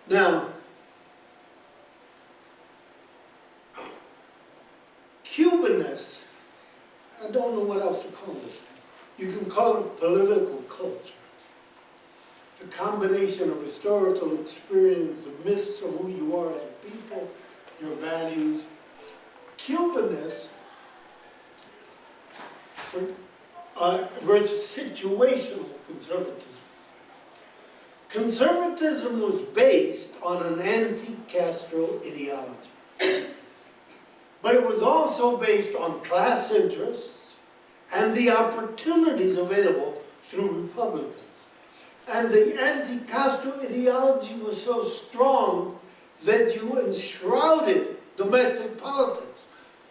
Now, Cubanness, I don't know what else to call this thing. You can call it political culture. The combination of historical experience, the myths of who you are as a people, your values. Cubanness versus situational conservatism. Conservatism was based on an anti-Castro ideology. But it was also based on class interests and the opportunities available through Republicans. And the anti-Castro ideology was so strong that you enshrouded domestic politics.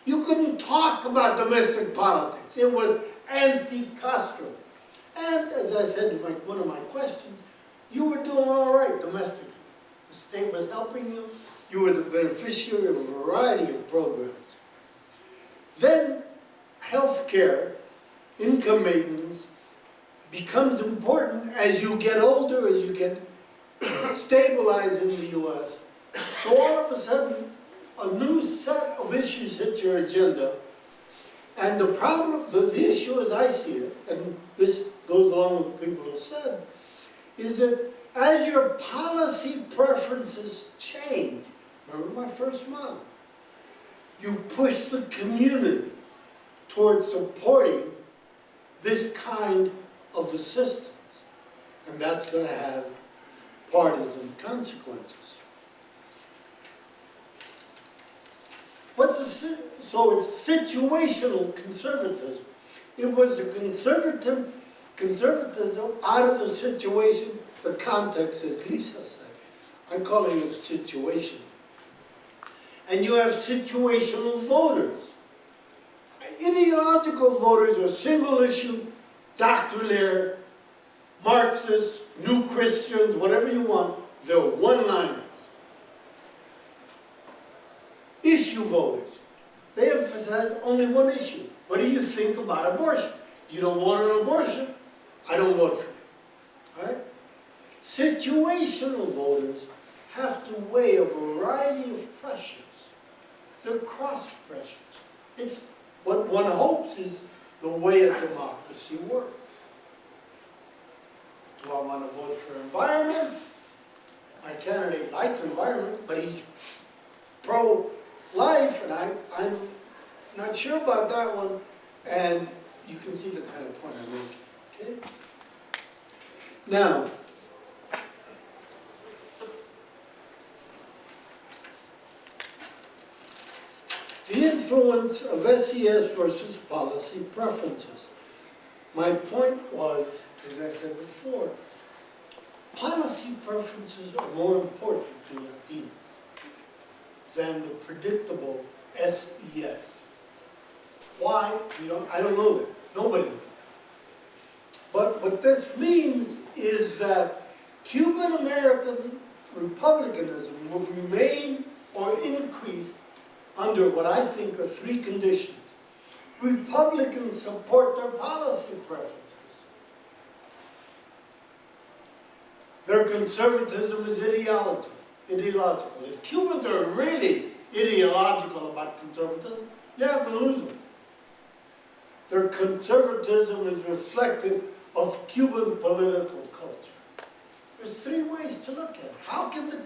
You couldn't talk about domestic politics. It was anti-Castro. And as I said in one of my questions, you were doing all right domestically. The state was helping you. You were the beneficiary of a variety of programs. Then health care, income maintenance, becomes important as you get older, as you get stabilized in the U.S. So all of a sudden, a new set of issues hit your agenda. And the problem, the issue as I see it, and this goes along with what people have said, is that as your policy preferences change, remember my first model, you push the community towards supporting this kind of assistance. And that's going to have partisan consequences. So it's situational conservatism. It was the conservatism out of the situation, the context, as Lisa said. I'm calling it situation. And you have situational voters. Ideological voters are single issue, doctrinaire, Marxists, new Christians, whatever you want. They're one-liners. Issue voters. They emphasize only one issue. What do you think about abortion? You don't want an abortion? I don't vote for you. All right? Situational voters have to weigh a variety of pressures. They're cross pressures. It's what one hopes is the way a democracy works. Do I want to vote for environment? My candidate likes environment, but he's pro-life, and I'm not sure about that one. And you can see the kind of point I'm making. Okay? Now, the influence of SES versus policy preferences. My point was, as I said before, policy preferences are more important to Latinos than the predictable SES. Why? I don't know that. Nobody knows. But what this means is that Cuban-American republicanism will remain or increase under what I think are three conditions. Republicans support their policy preferences. Their conservatism is ideological. If Cubans are really ideological about conservatism, you have to lose them. Their conservatism is reflective of Cuban political culture. There's three ways to look at it. How can the